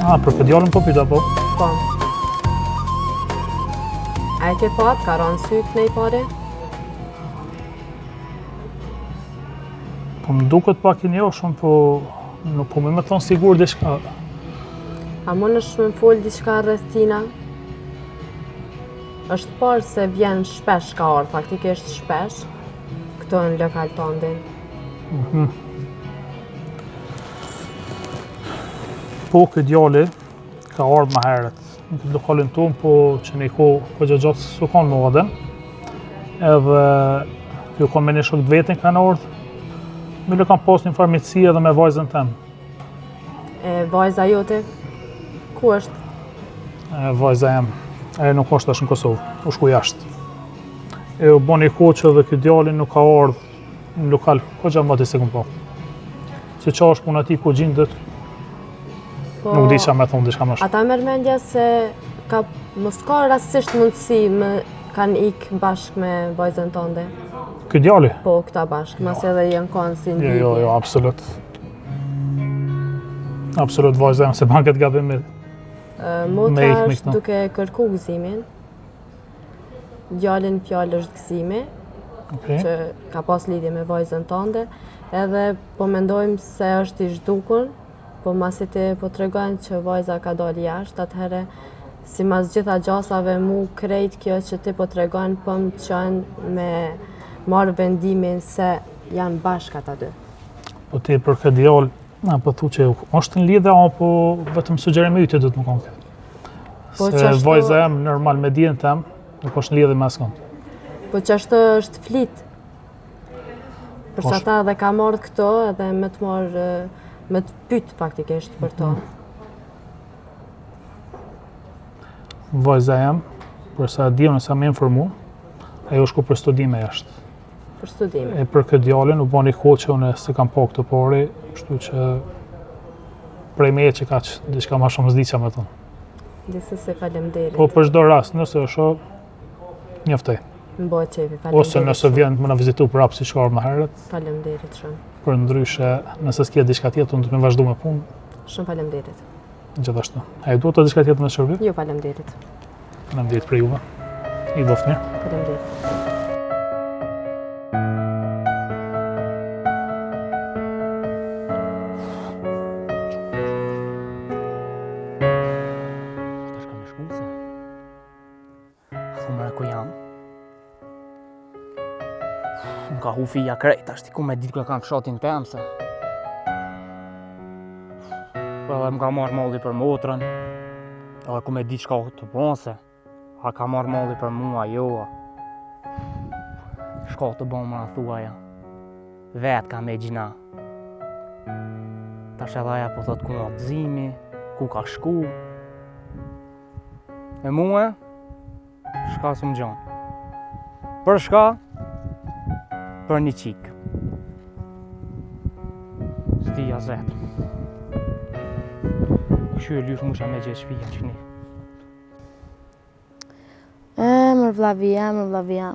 Për këtë djalin po pyta po? Po. A e ke pat, ka ranë syt në i pare? Po më duket pak i njohshëm, po nuk po me thonë sigur diçka. A mund është me folë diçka rreth tina? Është parë se vjen shpesh ka ardhur, faktikisht shpesh, këto në lokal tondin. Po këtë djali ka ardhur më herët në këtë lokalin tonë, po që një kohë po gjatë s'u kanë modën. Edhe kjo kanë me një shok të vetin kanë ardhur. Mille kam pas një farmaci edhe me vajzën tem. E vajza jote, ku është? Vajza jem, e nuk është tash në Kosovë, u shku jashtë. E u bën një kohë që edhe ky djali nuk ka ardhur në lokal, ko gjatë mati se kum po. Se qa është puna ti ku gjindet, nuk di qa me thonë diçka më shumë. Ata merr mendja se mos ka rastësisht mundësi me kanë ikë bashkë me vajzën tënde. Ky djali? Po, këta bashkë, mas edhe janë kanë si ndihje. Jo, absolut. Absolut, vajza jem se ban këtë gabim me Motra është duke kërku gëzimin. Djalin fjalë është gëzimi, që ka pas lidhje me vajzën tënde, edhe po mendojmë se është i zhdukur, po masi ti po tregojnë që vajza ka dalë jashtë, atëherë si mas gjitha gjasave mu krejt kjo që ti po tregojnë po më qënë me marrë vendimin se janë bashkë ata dy. Po ti për këtë djalë, po thu që është në lidhje, apo vetëm sugjerim i ty do të më konë. Se vajza jem normal me dijen tem, nuk është në lidhje me askënd. Po që është flit. Përsa ta edhe ka marrë këto edhe me të pytë faktikisht për to. Vajza jem, përsa di nësa me informu, ajo shku për studime jashtë. Për studime? E për këtë djalin, u bani kohë që unë se kam po këtë pori, kështu që prej me që ka që diçka ma shumë s'di qa me thonë. Disi se falemderit. Po për çdo rast, nëse është njoftoj. Mboj qefi, falemderit. Ose nëse vjen më në vizitu për apë si shkarë më herët. Falemderit shumë. Për ndryshe, nëse s'kje diçka tjetër, unë të me vazhdu me punë. Shumë falemderit. Gjithashtu. A e duhet të diçka tjetër me shërbim? Jo, falemderit. Falemderit për juve. I doft mirë. Falemderit. Ka hu fija krejt, ashti ku me ditë kërë kam fshatin tem se. Po edhe më ka marrë malli për motrën, edhe ku me ditë shka të bon se. A ka marrë malli për mua, jo. Shka të bon më në thuaja. Vetë ka me gjina. Tash edhe aja po thot ku nga gëzimi, ku ka shku. E mua, shka së më gjanë. Për shka? Për një qikë. S'dija zetë. Këshu e lysh musha me gjithë shpija që një. Emër vlavija.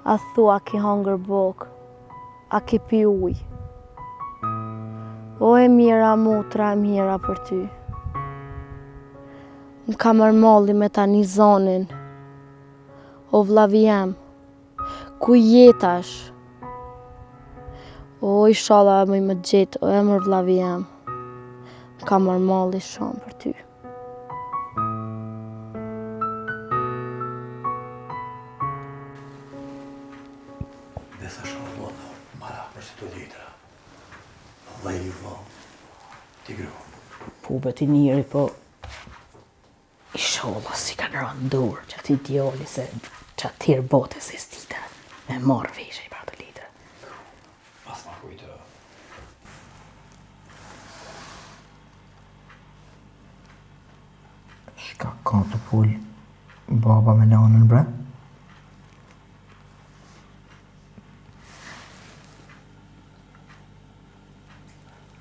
A thua ki hangër bok, a ki pi uj. O e mira motra, e mira për ty. Më ka mërë malli me ta një zonin. O vlavijem, ku jetash? O, inshallah më i më gjetë, o emër vlavijem. Më ka mërë malli shumë për ty. Dhe thash Allah, mara për si të ditra. Allah i vëllë, ti gru. Pube ti njëri, po inshallah si kanë rëndur që ati djali se që atirë bote se stita me marrë veshë i për atë litre. Pas ma kujtë. Shka ka të pull baba me nanën bre?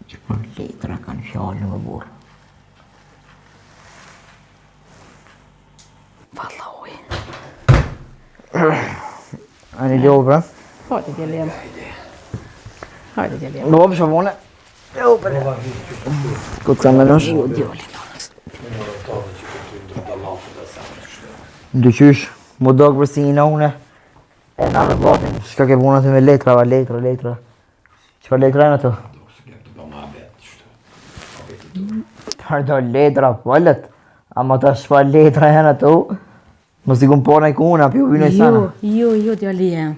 Që për litra kanë fjallë në burë. Valla oj. Ani ljohë bre? Hajde djelem. Në bobë shavone? Ku të kam menosh? Ndyqysh, mu dogë për si një une. E na me botin, shka ke punat me letra. Qëfar letra e në të? Qëfar do letra, pëllet? Ama ta shfar letra e në të? Mos i kun pona i kuna, pi u vino i sana. Jo, djali jem.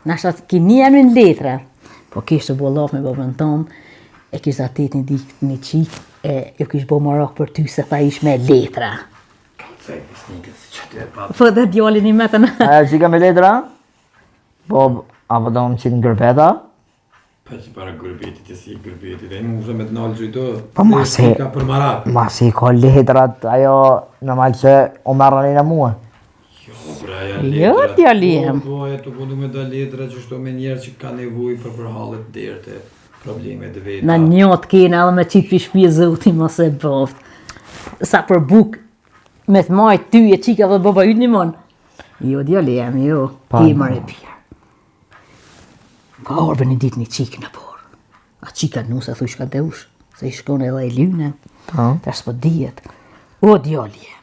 Nashta kini jam në letra. Po kishtë bo laf me babën tonë, e kishtë atit një qik, e jo kishtë bo marak për ty se tha ish me letra. Po dhe djali një metën. Aja qika me letra? Po, apo do më qitë në gërbeta? Pa që para gërbetit e si gërbetit, e nuk shë me të nalë gjojto, Po masi, ka për marat. masi ka letrat, ajo normal që o marrë një në mua. Jo, djali jem. Po, e të kundu me da letra që shto me njerë që ka nevoj për halët derte, problemet dhe veta. Na njot kena edhe me qitë për shpje zoti mos e boft. Sa për buk, me të majt ty e qika dhe baba ytë një mon. Jo, djali jem, jo, ti marrë e pjerë. Ka orbe një dit një qikë në porë. A qika nusa thuj shka deush, se i shkone edhe i lyne. Ta s'po dijet. O, djali jem.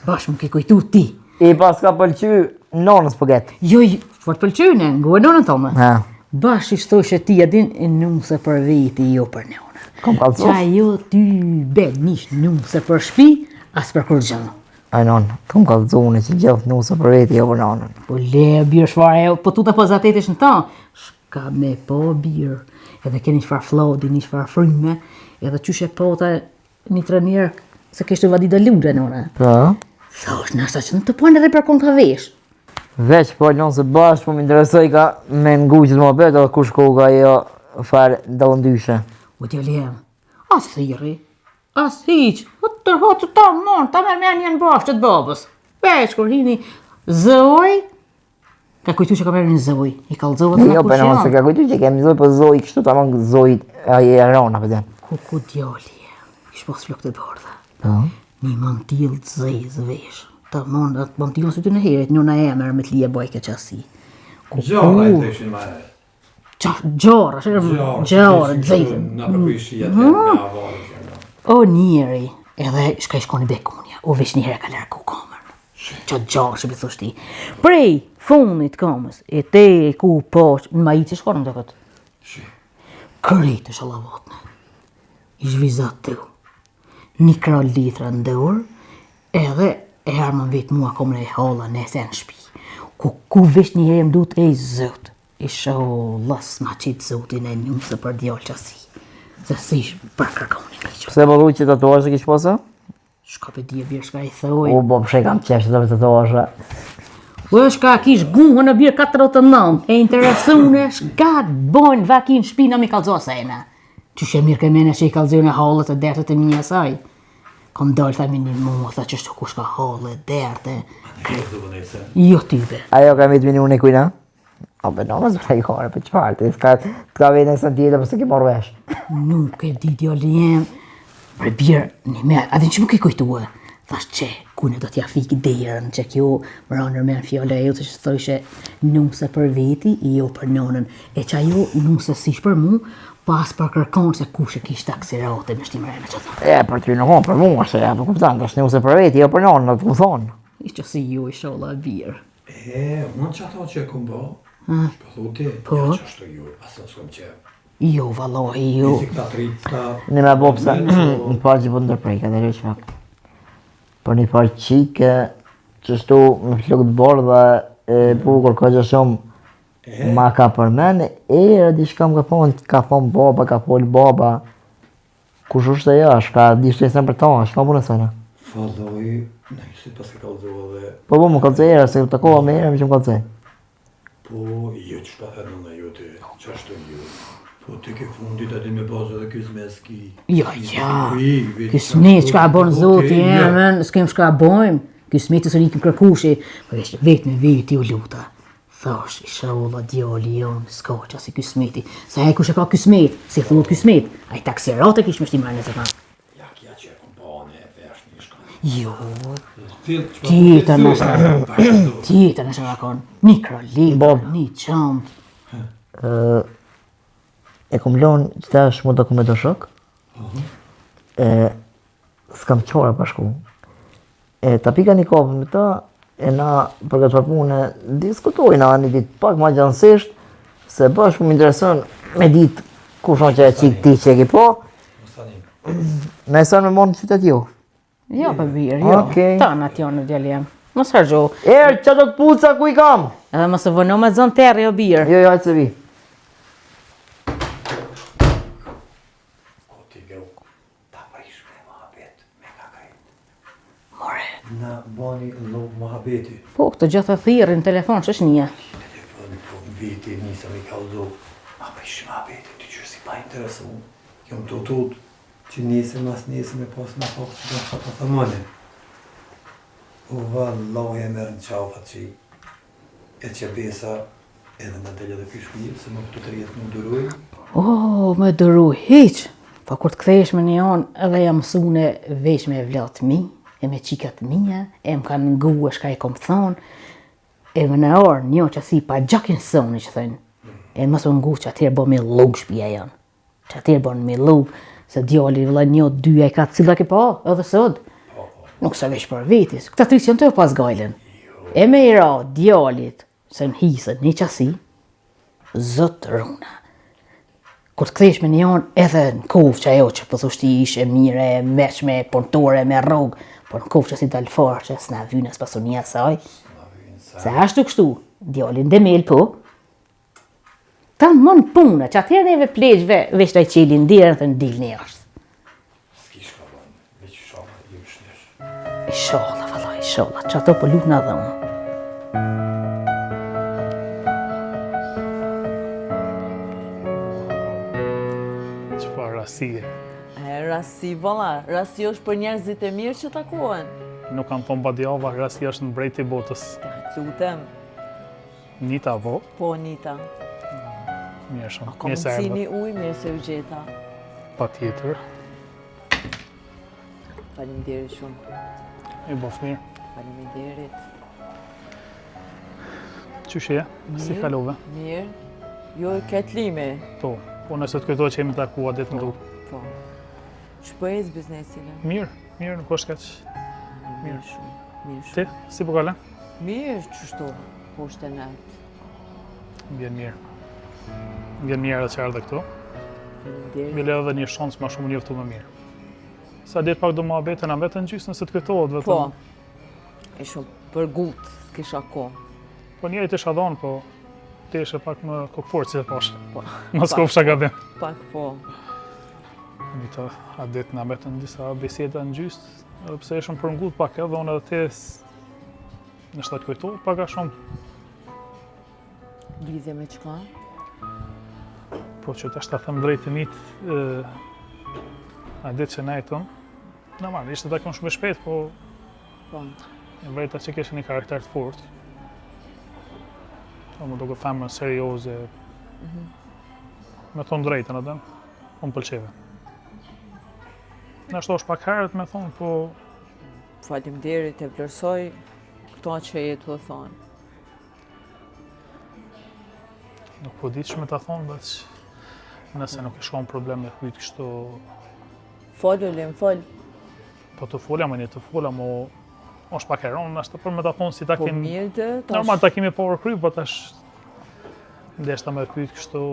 Bash më ke kujtu ti. I pas ka pëlqy nonës pëget. Jo, çfarë të pëlqyne, ngoj nonën tome. Ha. Bash i shtoj që ti edin e numse për veti, jo për nonën. Kom kalësos? Qa jo ty bed nish numse për shpi, as për kur gjënë. Aj non, kom kalëzune që gjithë nusë për veti jo për nonën. Po le, birë shfare, po tu të pozatetish në ta. Shka me po birë, edhe keni shfar flodi, një shfar fryme, edhe qyshe po ta një trenirë, se keshtë vadi dhe lure nona. Po? Thash, nasa që në të pojnë edhe për kon ka vesh. Veç po lënë se bashkë po më interesoj ka me nguqët më betë edhe kush ko ka jo farë do ndyshe. O djali jem, as thiri, as hiq, o të tërhotë ta mon, ta merë me janë bashkë të babës. Veç, kur hini zëoj, ka kujtu që ka merë një zëoj, i kalëzohet në Jo, kush për në se janë. ka kujtu që kemi zoj për zoj kështu ta mangë zoj e rona për den. Ku djali jem, ish pos flok të bardha. Po? Një mantil të zezë vesh. Ta mon, atë mantilën së ty në heret, njëna e merë me të lije bajke qasi. Gjara i të ishin ma e. Gjara, gjara, të zezë. Në përpishia të nga avalë që nga. O njeri, edhe shka i shkoni bekunja, o veç një herë ka lërë ku kamër. Qa gjara që bëthosh ti. Prej funit kamës, e te ku posh, në majitë që shkonë në të këtë. Kërit e shalavatnë. I zhvizat të u. Një kral litra në dërë, edhe e herman vetë mua kom në e hala nëse në shpi. Ku vesh një herë më du të e zot, i las ma qitë zotin e njëse për djallë qasi. Se si për kërkoni në që. Pse po dhu që tatuazhe kish posa? Shka për di e bjerë shka i thoj. O, bo pëshe kam qefë që të tatuazhe. O, shka kish guhë në bjerë 49, e interesune shka të bojnë vakin shpina mi kalzosa e na. Që shë mirë kemene që i kalzojnë e halët e dertët e një saj. Kom dalë thami një mua, tha që shtu kush ka halët, dertë. Jo tybe. Ajo ka mitë mini unë i kujna? O, be në mëzë i kore, për qëfar, të ka vejnë e sën tjetë, përse ki morë vesh. Nuk e di djali jem. Për bjerë, një me, adin që më ke kujtue? Thash që, kune do t'ja fiki derën, që kjo më ranër me në fjole e jo të që thojshe nuse për veti, jo për nonën. E që ajo nuse sish për mu, pas për kërkon se kush e kishtë aksirate me shtimëre me që thonë. E, për ty nuk për mua, se ja, për kuptan, të është nuse për veti, jo për nonën, të ku thonë. I që si ju i shola birë. Unë që ato që e kom bo, shpo thote, ja që ashtu ju, asë s'kom qef. Jo, valohi, jo. Si këta trita... Një me bo pëse, një parë që po ndërprejka, dhe rrë fakt. Për një parë qike, që shtu më flukët borë dhe bukur ka që shumë ma ka përmen, di shka më ka thonë baba, ka folë baba, kush është e jash, ka di shtesën për ta, shka punë e sëna. Faloj, në jësit pas e kalzohë dhe... Po më kalëzë era, se të kohë me era, më që më kalëzë. Po, jo që shpa thërë në jo të qashtu ju. Po, të ke fundit atin me bazë dhe kësmes ki... Ja, kësmet që ka bonë zoti emën, s'kem shka bojmë. Kësmet të së rikëm kërkushi, për vetë me veti u luta. Thash, isha olla djali jonë, s'ka që si kësmeti. Sa e kush e ka kësmet, si thullu kësmet, a i taksirate kish me shtimar në të ta. Ja, kja që e kompane, vesh një shka. Jo, tjetër në shka, tjetër në shka konë. Një kralita, një qamë. e kom lonë që ta është mu dokumento shok, s'kam qora bashku. Ta pika një kopë me ta, e na për këtë punë diskutojna një ditë pak ma gjansisht, se bashku më intereson me ditë kushon që e qikë ti që e ki po, me sa me monë në qytet ju. Jo, për birë, jo. Okej. Ta në tjo në djeli jam. Mos hargjo. Që do të puca ku i kam? Edhe mos e vëno me zonë terë, jo birë. Jo, hajtë se vi. Na bani lloj mohabeti. Po, këtë gjithë të thirë në telefon, që është një. Telefon, po viti nisa me kallzo. Ma prish mohabeti, ti që si pa interesu. Jam të tut që nisim as nisim e pas me pak që do të thëmone. U vallahi e merë në qafat që e që besa edhe me delja dhe kishkujem, se më këtu të rjetë më duruj. Me duruj, hiq. Pa kur të kthesh me një anë, edhe jam mësune veç me vlatë mi, e me qikat mija, e më kanë ngu shka e kom thonë, e më në orë një që si pa gjakin soni që thënë, e mësë më ngu që atërë bo me lug shpia janë, që atërë bo në me lug, se djali vëlla një, dyja e ka cila ke pa, edhe sëd, nuk se veç për vetis, këta trisë janë të pas gajlen, e me i ra djalit, se në hisën një qasi, zëtë runa. Kur të kthesh me një anë, edhe në kovë që ajo që pëthushti ishe mire, meqme, pontore, me rrugë, por në kovë që si dalë farë që s'na vynë as pasunia saj. Se ashtu kështu, djallin dhe mel po. Ta më në punë, që atëherë neve pleqve, veç të i qelin dirën të në dilë një ashtë. S'kish ka banë, veç shama ju shnesh. Ishallah, valla, ishallah, që ato për lutë në dhëmë. Rasie. Rasi, valla, rasi është për njerëzit e mirë që takohen. Nuk kam thonë badjava, rasi është në brejt i botës. Të lutem. Nita, po? Po, Nita. Mirë shumë. A ka mundësi një ujë, mirë se u gjeta. Pa tjetër. Faleminderit shumë. I bof mirë. Faleminderit. Qyshe, si kalove? Mirë. Jo, ketlime. Po, nëse të kujtoj që jemi takua ditë në rrugë. Po. Shpëjës biznesin e? Mirë, nuk është kaq. Mirë shumë, mirë shumë. Ti, si po kalen? Mirë, qështu, po është e nëtë. Vjen mirë. Vjen mirë edhe që ardhe këtu. Faleminderit. Bile edhe një shansë ma shumë njoftu më mirë. Sa ditë pak do më abetën, a betën gjysë nëse të kujtohet vetëm. Po, e shumë për gutë, s'kisha ko. Po njëri të shadon, po ti ishe pak më kokëforë që e pash. Po. Mos kofsha gabim. Pak po. Një a ditë nga betën disa biseda në gjysë, edhe pse ishëm për ngut pak edhe unë edhe ti në shtatë kujtohet pak a shumë. Lidhje me qka? Po që të ashtë thëmë drejtë mitë, a ditë që ne jetëm, normal, ishte takon shumë e shpejt, po e vrejta që kishë një karakter të fortë. Më duke femën serioze, me thonë drejtën edhe, unë pëlqeve. Në ashtu është pak herët me thonë, po... Faleminderit, e vlerësoj këto që e të thonë. Nuk po ditë që me ta thonë, veç nëse nuk e shkon problem me kujtë kështu... Folë, le më folë. Po të folja, më një të folja, mo... është pak herë, unë ashtë për me ta thonë si ta Po kemi... mirë dhe, tash... Normal ta kemi power kry, po tash... Ndeshta me kujtë kështu,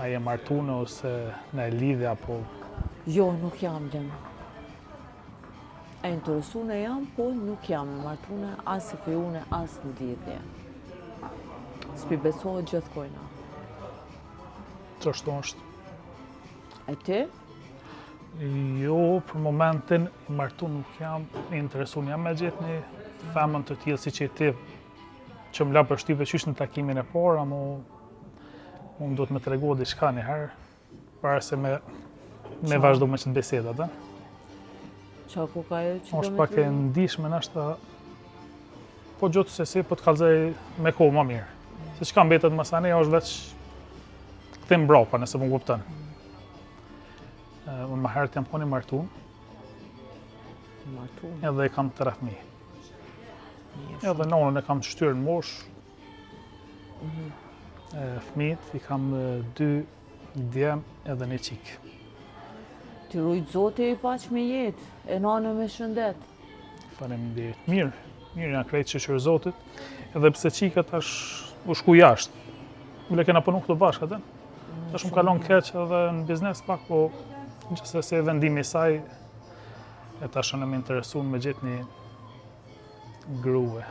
a je martune ose në e lidhja, po... Jo, nuk jam lëmë. E interesune jam, po nuk jam e martune, as e fejune, as në lidhje. S'pi besohet gjithë kojna. Qështu është? E ti? Jo, për momentin, i martu nuk jam, i interesun jam me gjithë një femën të tjilë si që ti, që më la për shtype qysh në takimin e parë, amo unë do të me tregu diçka një herë, para se me vazhdo me qëtë besedat, e? Qa ku ka e që do me është pak e ndishme nështë, po gjotë se si, po të kalzej me kohë më mirë. Se që ka mbetet më sani, është veç këtim brapa, nëse më kuptën. Unë më herët jam po një martun, edhe i kam 3 fëmijë. Edhe nonën e kam shtyrë në mosh. Fëmijët i kam 2 djem edhe një qik. Ti rujt Zoti i paq me jetë, e nane me shëndet. Faleminderit. Mirë janë krejt shoqërë Zotit, edhe pse qika tash u shku jashtë. Ule kena punu këtu bashkë atë. Tash më kalon keq edhe në biznes pak, po gjithsesi e vendimi i saj e tash në më interesuar me gjetë një grue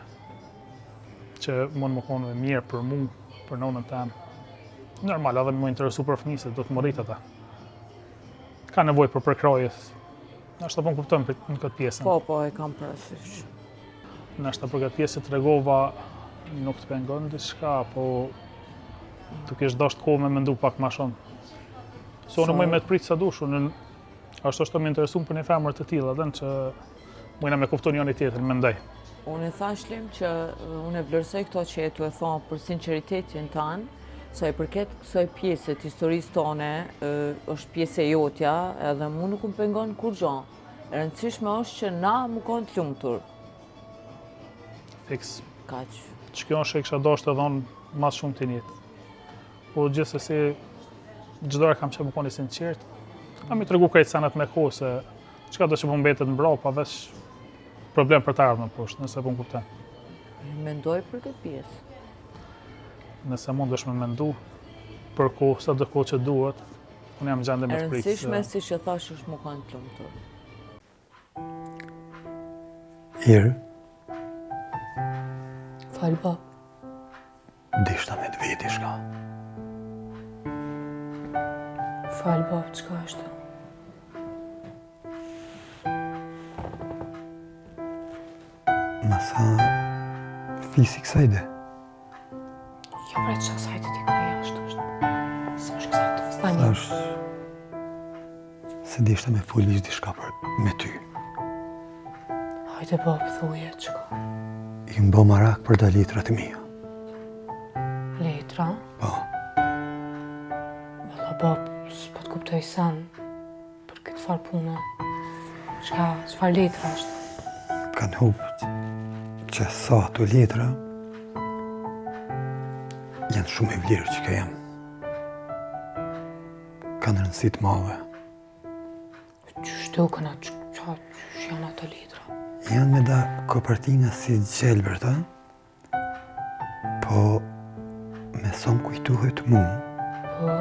që mund më konë mirë për mu, për nonën tem. Normal, edhe më interesu për fëmijë se do të më rrit ata. Ka nevojë për përkrajes. Nashta po kupton në këtë pjesën. Po, e kam parasysh. Nashta për këtë pjesë tregova nuk të pengon diçka, po tu kesh dashur kohë me mendu pak më shumë. Se unë më të prit sa dush, unë ashtu më interesuar për një femër të tillë, edhe që mëna me kupton njëri tjetrin, mendoj. Unë e thashlim që unë e vlerësoj këto që e tu e thonë për sinceritetin tanë, sa i përket kësaj pjese të historisë tone, është pjese e jotja, edhe mu nuk më pengon kur gjo. E rëndësishme është që na më konë të lumtur. Fiks. Kaq. Që kjo është e kisha dashur të dhon mas shumë të njëtë. Po gjithsesi çdo herë kam që më koni sinqert. Kam i tregu krejt sanat me kohë se çka do që po mbetet mbrapa veç problem për të ardhmen poshtë, nëse po më kupton. Mendoj për këtë pjesë. Nëse mundesh me mendu për kohë sa do kohë që duhet, unë jam gjendje me të prit. E rëndësishme si që thash është më kanë të lumtur. Irë, Falë bab. dishta me të veti shka. Falë bab, çka është? Masa fisi kësajde. Jo bre, çka sajtë ti ka jashtë është. Sa është kësajtë? Stani. Thash se dishta me folish diçka për me ty. Hajde bab, thuje, çka? I më bë marak për da letrat e mija. Letra? Po, Valla bab, s'po të kuptoj sen për këtë farë pune. Çfarë letra është? kanë hupët që sa ato letra janë shumë e vlerë që ka jam. Kanë rëndësit mave. Qysh të ukën atë, qysh janë ato letra? Janë me da kopertina si gjelbërta, po me sa më kujtuhet mu, Po?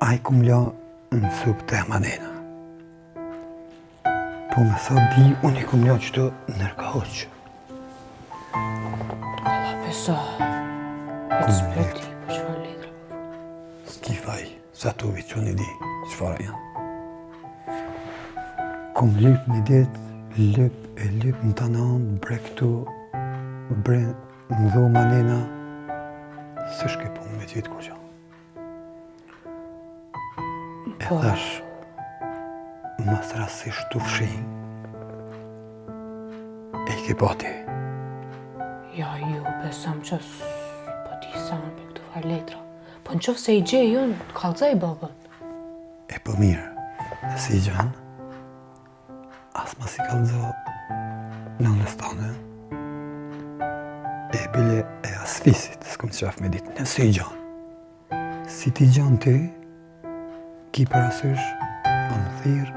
a i kum la në supë të Amadena. Po me sa di, unë i kum la qëto nërka hoqë. Kalla pesa. E të speti për qëfar letra? S'ki faj, sa tu vi që një di, qëfara janë. Kum lyp një dit, lyp në të nanë, bre këtu, bre në dho Amadena, së shke punë me qitë kur që. E Po. thash, mas rasisht të fshin, e i ke pati. Ja, ju, besam që po ti sanë për këtu farë letra. Po në qofë se i gjej unë, kallëzaj babën. E po mirë, nësi i gjanë, as mas i kalëzo në nëstane, e bile e as fisit, s'kom të qaf me ditë, nësi i gjanë. Si ti gjanë ti, ki parasysh, më thirë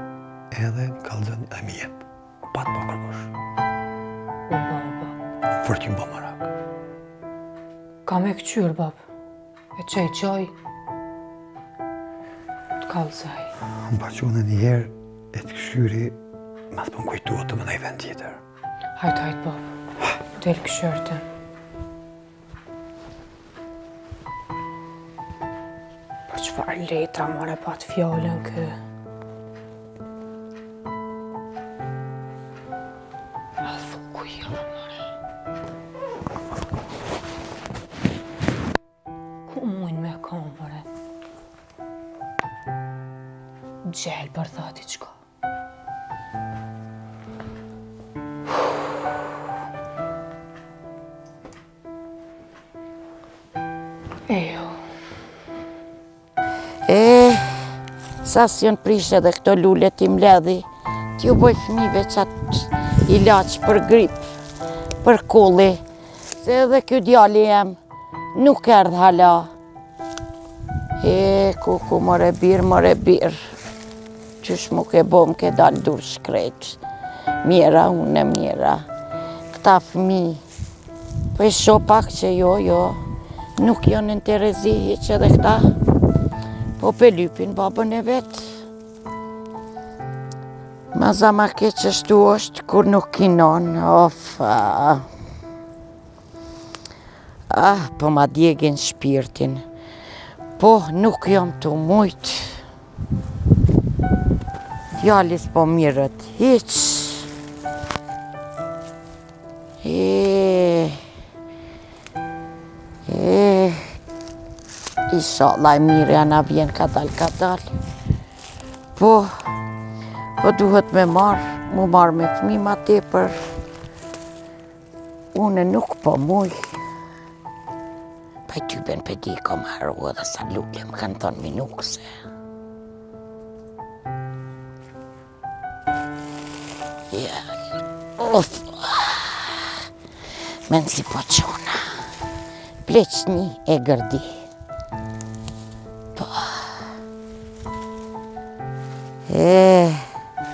edhe kalëzën e mi jep. Pa të pa kërkosh, O baba, fër t'ju mba marak. ka me këqyrë babë. E qaj qaj. Të kallëzaj. Më pa qune njëherë e të këshyri, mas për më kujtuat të më nej vend tjetër. Hajtë, babë. Del këshyrë. Për qëfar letra more pa të fjallën kë? A thu ku janë, more? Ku mujnë me ka, more? Gjellë për thati qka. Ejo. Sa si janë prishë edhe këto lullet i mledhi, t'ju boj fëmive qatë ilaç për grip, për kolli, se edhe kjo djali jem nuk erdhë hala. Kuku more birë. Qysh mu ke bo, m'ke dalë dur shkret. Mjera, unë mjera. Këta fëmi. Po i sho pak që jo. Nuk janë në Terezi që edhe këta. Po pe lypin babën e vetë. Ma zama ke qështu është kur nuk kinon. Po ma djegin shpirtin. Po nuk jam të mujt. Fjallis po mirët, hiq. Inshallah e mirë janë vjen ka dal. Po duhet me mu marrë me fëmi ma tepër. Une nuk po muj. Pa i tyben për di kom haru edhe sa lulle më kanë thonë minukse. Men si po qona. Pleqni e gërdi. Po.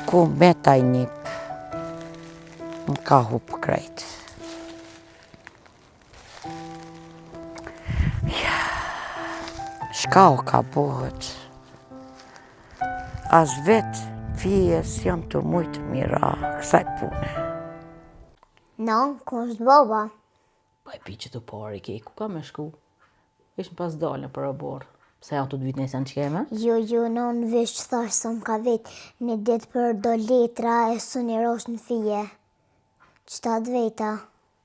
Ku me taj njip. Më ka hup krejt. Shka o ka bohet. As vetë fijes jam të mujtë mira kësaj pune. Non, ku është baba? Pa e pi që të pari ke, ku ka me shku? Ish në pas dalë në për aborë. Se janë të dytë nëjse në qkeme? Jo, non vesh që thash se më ka vetë një ditë për do letra e su një rosh në fije. Qëta dvejta?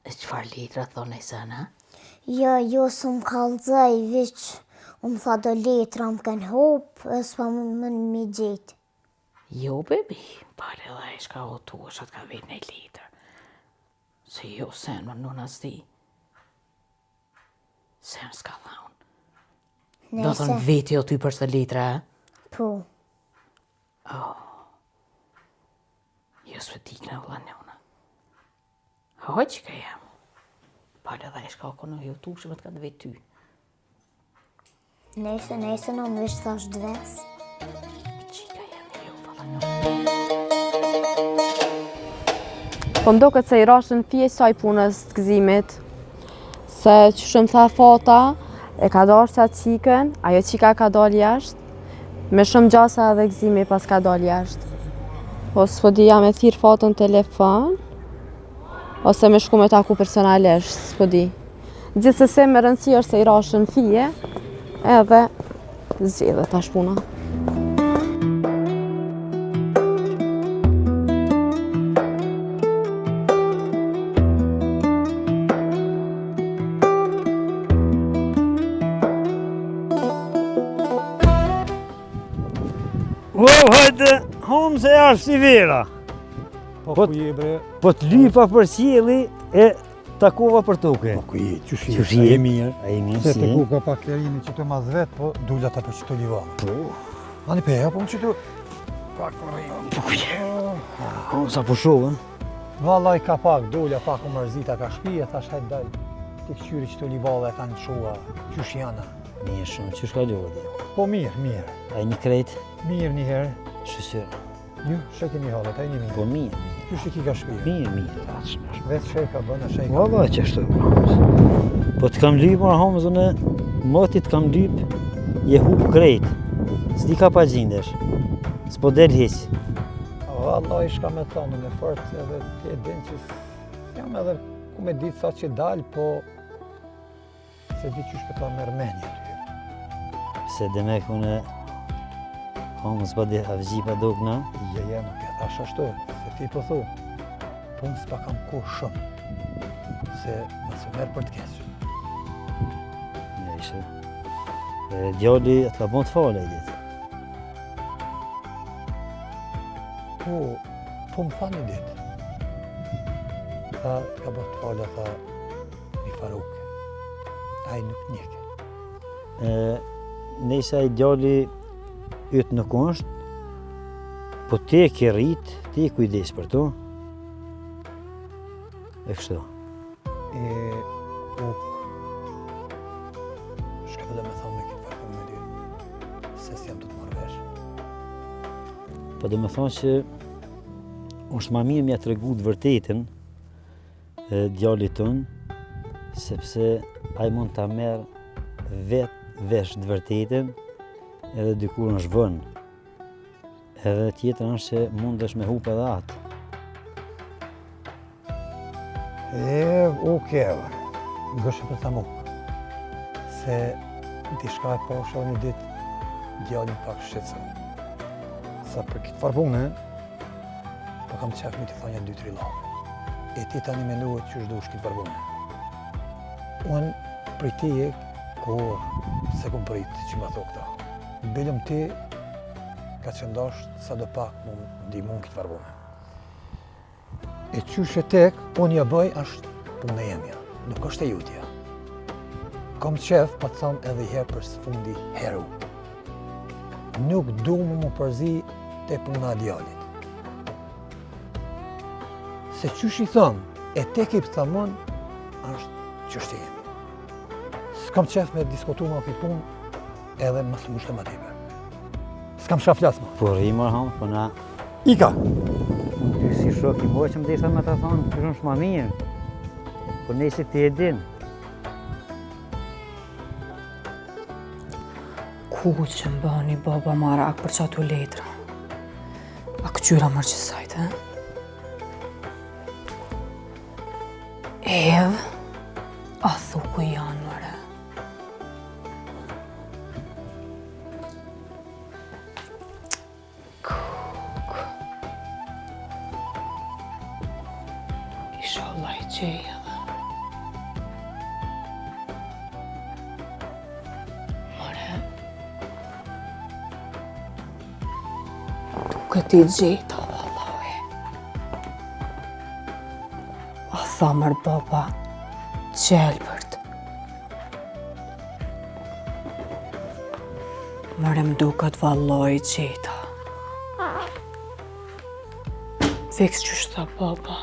E qëfar letra thonë nëjse në? Jo, su më kalzaj, veç më tha do letra më kanë hop, e s'pa më mi gjetë. Jo, bebi, pale dhe e shka o tu, është atë ka vetë në letër. Se jo, sen më në nëzdi. Sen s'ka thaun. Do thënë veti o ty për së letra, e? Po. Jo s'pe dik në vla njona. Hoj që ka jam. Pale dhe e shka o kono jo tu, që më të ka të vetë ty. Nese, në më vesh thash dves. Po mdo këtë se i rashën fje saj punës të gëzimit, se që shumë tha fata, e ka darë sa qikën, ajo qika ka dalë jashtë, me shumë gjasa edhe gëzimi pas ka dalë jashtë. Po s'po dija me thirë fatën telefon, ose me shku me taku personalisht, s'po di. Gjithsesi me rëndësi është se i rashën fje, edhe zgjidhe tash puna. Hajde, hamë se ashtë si vera. Po të lypa për sjeli e takova për tuke. Po ku je, qëshi, a e mirë. Se të ku ka pak lërini që të ma zvet, po dullat ta për që të livane. Po. Ani peja, po më që të... Pak për rejnë. Po ku je. Hamë sa po shovën. Valaj ka pak, dulja pak u mërzita ka shpije, thash hajt dal. Të këqyri që të livale kanë shua, qësh jana. Mirë shumë, qësh ka ljohë? Po mirë. A e një krejt? Mirë një herë. Shësërë. Jo, shek e një halët, a e një mirë. Po mirë. Qësh e ki ka shpije? Mirë. Vetë sheka bëna, sheka. Valla që ashtu. Po të kam lypë, hamë zëne, moti të kam lypë, je hupë krejt. S'di ka pa gjindesh. S'po del hisë. Valla i shka me thonë me fort, edhe ti e din që jam edhe ku me ditë sa që dalë, po se di qysh këta me rmenje ty. Se demek une hamë s'pa di avgji pa dogna. Je, nuk e thash ashtu, se ti po thu, punë s'pa kam ko shumë, se më së merë për të keqë. Ja, ishe. Djalli të ka bon të fale i ditë. Po më tha një ditë. Tha, të ka bon të fale, tha, një faruke. Ai nuk njeke. Nëjse ai djalli ytë nuk është, po ti e ke rritë, ti e kujdes për to. E kështu. Po, shka dhe me thonë me këtë farë me ty. se s'jam të marrë vesh. Po do me thonë që është ma mirë mja të regu të vërtetën djallit tënë, sepse ai mund ta merr vetë vesh të vërtetën edhe dikur është vënë. Edhe tjetër është që mundesh me hup edhe atë. Gëshë për thamu, se diçka e pasha një ditë djallin pak shqetësën. Sa për këtë farbune, po kam qef me t'i thanja 2-3 lave. E ti tani menuet që është dush këtë farbune. Unë prej tije, kohë se kom prit që më tho këta. Belëm ti, ka qëndasht sa do pak më ndihmun këtë farbune. E qysh e tek, unë ja bëj është punë e jemja, nuk është e jutja. Kom qef, pa të thamë edhe herë për së fundi heru. Nuk du më përzi te puna e djallit. Se qysh i thamë, e tek i pëthamon, është qështë e jemi. S'kam qef me diskutu më këtë punë, edhe më së mushtë më tipe. S'kam shka flasë më. Por i marham, po na... Ika! Ty si shok i moj që më desha me ta thonë, kërë është ma mirë. Po ne si ti e din. Ku që më bëni baba marak për qatu letra? A këqyra mërqësajt, e? Ev, a thu ku janë, mëre? Kuk. Isha Allah i gjeja dhe. Këti gjeta, vallahi. A thamër baba, qelbërt. Mëre më duket vallahi gjeta. Fiks që shta baba.